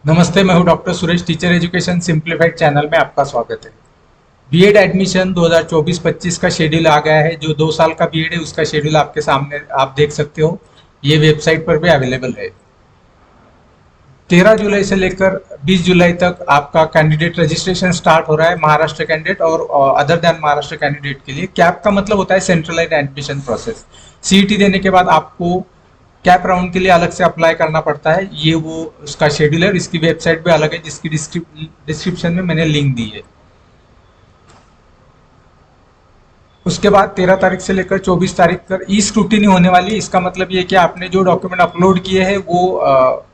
नमस्ते, मैं हूं doctor Suresh, teacher education simplified channel में आपका स्वागत है। बीएड एडमिशन 2024-25 का शेड्यूल आ गया है। जो 2 साल का बीएड है उसका शेड्यूल आपके सामने आप देख सकते हो। ये वेबसाइट पर भी अवेलेबल है। 13 जुलाई से लेकर 20 जुलाई तक आपका कैंडिडेट रजिस्ट्रेशन स्टार्ट हो रहा है, महाराष्ट्र कैंडिडेट और अदर देन महाराष्ट्र कैंडिडेट के लिए। कैप का मतलब होता है सेंट्रलाइज्ड एडमिशन प्रोसेस। सीईटी देने के बाद आपको कैप राउंड के लिए अलग से अप्लाई करना पड़ता है। ये वो उसका शेड्यूल है। इसकी वेबसाइट भी अलग है जिसकी डिस्क्रिप्शन में मैंने लिंक दी है। उसके बाद 13 तारीख से लेकर 24 तारीख तक ई स्क्रूटिनी होने वाली है। इसका मतलब ये कि आपने जो डॉक्यूमेंट अपलोड किए हैं वो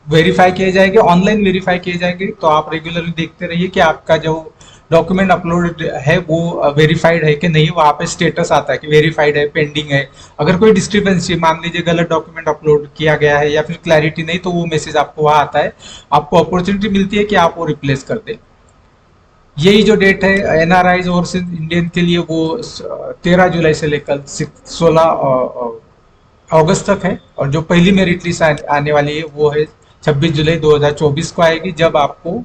वेरीफाई किए जाएंगे, ऑनलाइन वेरीफाई किए जाएंगे। तो आप रेगुलरली देखते रहिए कि आपका जो डॉक्यूमेंट अपलोड है वो वेरीफाइड है कि नहीं। वहाँ पे स्टेटस आता है कि वेरीफाइड है, पेंडिंग है। अगर कोई डिस्क्रिपेंसी, मान लीजिए गलत डॉक्यूमेंट अपलोड किया गया है या फिर क्लैरिटी नहीं, तो वो मैसेज आपको वहाँ आता है। आपको अपॉर्चुनिटी मिलती है कि आप वो रिप्लेस कर दें। यही जो डेट है एनआरआईज ओवरसीज इंडियन के लिए, वो 13 जुलाई से लेकर 16 अगस्त तक है। और जो पहली मेरिट लिस्ट आने वाली है वो है 26 जुलाई 2024 को आएगी, जब आपको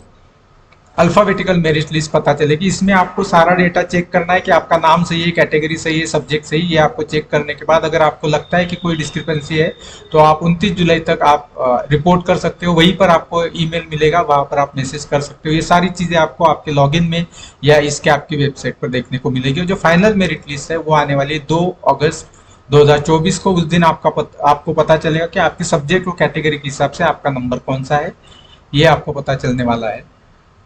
अल्फाबेटिकल मेरिट लिस्ट पता चलेगी। इसमें आपको सारा डेटा चेक करना है कि आपका नाम सही है, कैटेगरी सही है, सब्जेक्ट सही है। ये आपको चेक करने के बाद अगर आपको लगता है कि कोई डिस्क्रिपेंसी है तो आप 29 जुलाई तक आप रिपोर्ट कर सकते हो। वहीं पर आपको ईमेल मिलेगा, वहां पर आप मैसेज कर सकते हो। ये सारी चीजें आपको आपके लॉगिन में या इसके आपकी वेबसाइट पर देखने को मिलेगी। जो फाइनल मेरिट लिस्ट है वो आने वाली है 2 अगस्त 2024 को। उस दिन आपको पता चलेगा कि आपके सब्जेक्ट और कैटेगरी के हिसाब से आपका नंबर कौन सा है, ये आपको पता चलने वाला है।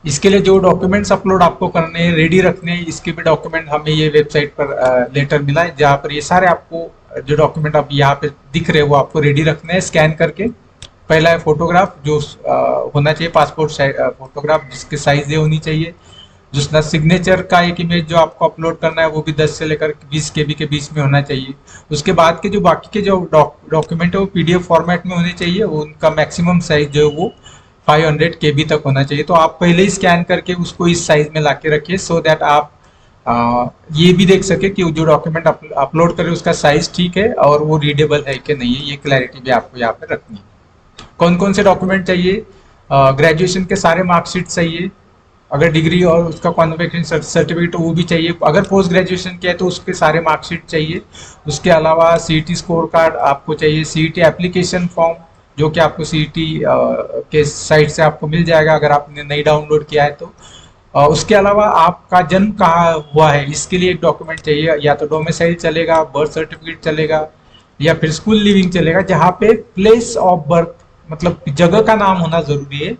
इसके लिए जो डॉक्यूमेंट्स अपलोड आपको करने हैं, रेडी रखने हैं, इसके भी डॉक्यूमेंट हमें ये वेबसाइट पर लेटर मिला है, जहाँ पर ये सारे आपको जो डॉक्यूमेंट अब यहाँ पे दिख रहे हैं वो आपको रेडी रखने हैं स्कैन करके। पहला है फोटोग्राफ, जो होना चाहिए पासपोर्ट फोटोग्राफ, जिसके साइज ये होनी चाहिए। दूसरा सिग्नेचर का एक इमेज जो आपको अपलोड करना है वो भी 10 से लेकर 20 केबी के बीच में होना चाहिए। उसके बाद के जो बाकी के जो डॉक्यूमेंट है वो पीडीएफ फॉर्मेट में होने चाहिए। उनका मैक्सिमम साइज जो है वो 500 केबी तक होना चाहिए। तो आप पहले ही स्कैन करके उसको इस साइज में ला के रखिए, सो दैट आप ये भी देख सके कि जो डॉक्यूमेंट अपलोड करें उसका साइज ठीक है और वो रीडेबल है कि नहीं है। ये क्लैरिटी भी आपको यहाँ पे रखनी है। कौन कौन से डॉक्यूमेंट चाहिए? ग्रेजुएशन के सारे मार्कशीट चाहिए। अगर डिग्री और उसका क्वालिफिकेशन सर्टिफिकेट वो भी चाहिए। अगर पोस्ट ग्रेजुएशन किया है तो उसके सारे मार्कशीट चाहिए। उसके अलावा सीईटी स्कोर कार्ड आपको चाहिए। सीईटी एप्लीकेशन फॉर्म, जो कि आपको सीईटी के साइट से आपको मिल जाएगा अगर आपने नहीं डाउनलोड किया है तो। उसके अलावा आपका जन्म कहाँ हुआ है इसके लिए एक डॉक्यूमेंट चाहिए। या तो डोमिसाइल चलेगा, बर्थ सर्टिफिकेट चलेगा, या फिर स्कूल लिविंग चलेगा, जहाँ पे प्लेस ऑफ बर्थ मतलब जगह का नाम होना जरूरी है।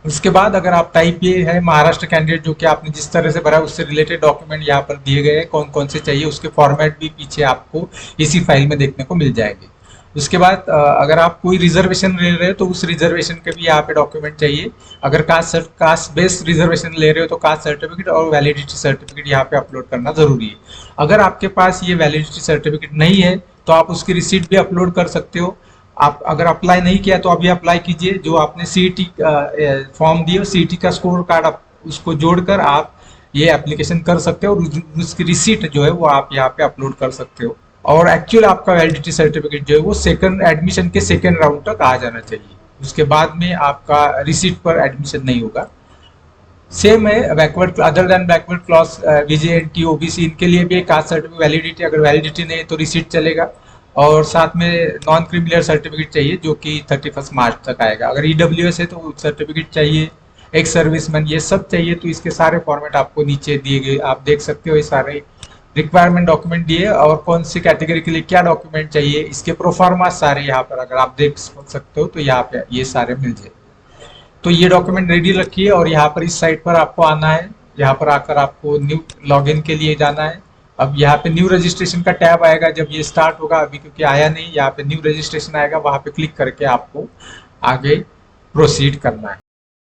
उसके बाद अगर आप टाइप ये है महाराष्ट्र कैंडिडेट, जो कि आपने जिस तरह से भरा उससे रिलेटेड डॉक्यूमेंट यहाँ पर दिए गए हैं, कौन कौन से चाहिए उसके फॉर्मेट भी पीछे आपको इसी फाइल में देखने को मिल जाएंगे। उसके बाद अगर आप कोई रिजर्वेशन ले रहे हो तो उस रिजर्वेशन के भी यहाँ पे डॉक्यूमेंट चाहिए। अगर कास्ट बेस्ड रिजर्वेशन ले रहे हो तो कास्ट सर्टिफिकेट और वैलिडिटी सर्टिफिकेट यहाँ पे अपलोड करना जरूरी है। अगर आपके पास ये वैलिडिटी सर्टिफिकेट नहीं है तो आप उसकी रिसीट भी अपलोड कर सकते हो। आप अगर अप्लाई नहीं किया तो अभी अप्लाई कीजिए। जो आपने सीईटी फॉर्म दिया, सीईटी का स्कोर कार्ड आप उसको जोड़कर आप ये एप्लीकेशन कर सकते हो और उसकी रिसीट जो है वो आप यहाँ पे अपलोड कर सकते हो। और एक्चुअल आपका वैलिडिटी सर्टिफिकेट जो है वो सेकंड एडमिशन के सेकंड राउंड तक आ जाना चाहिए। उसके बाद में आपका रिसीट पर एडमिशन नहीं होगा। सेम है backward, other than backward class, VJNT, OBC, इनके लिए भी कास्ट सर्टिफिकेट वैलिडिटी, अगर वैलिडिटी नहीं है तो रिसीट चलेगा। और साथ में नॉन क्रिमिनल सर्टिफिकेट चाहिए जो कि 31 मार्च तक आएगा। अगर ईडब्ल्यूएस है तो सर्टिफिकेट चाहिए, एक सर्विसमैन, ये सब चाहिए। तो इसके सारे फॉर्मेट आपको नीचे दिए गए, आप देख सकते हो। ये सारे रिक्वायरमेंट डॉक्यूमेंट दिए और कौन सी कैटेगरी के लिए क्या डॉक्यूमेंट चाहिए, इसके प्रोफार्मा सारे यहाँ पर अगर आप देख सकते हो तो यहाँ पे ये सारे मिल जाए। तो ये डॉक्यूमेंट रेडी रखिए और यहाँ पर इस साइट पर आपको आना है। यहाँ पर आकर आपको न्यू लॉगिन के लिए जाना है। अब यहाँ पे न्यू रजिस्ट्रेशन का टैब आएगा जब ये स्टार्ट होगा। अभी क्योंकि आया नहीं, यहाँ पे न्यू रजिस्ट्रेशन आएगा, वहां पे क्लिक करके आपको आगे प्रोसीड करना है।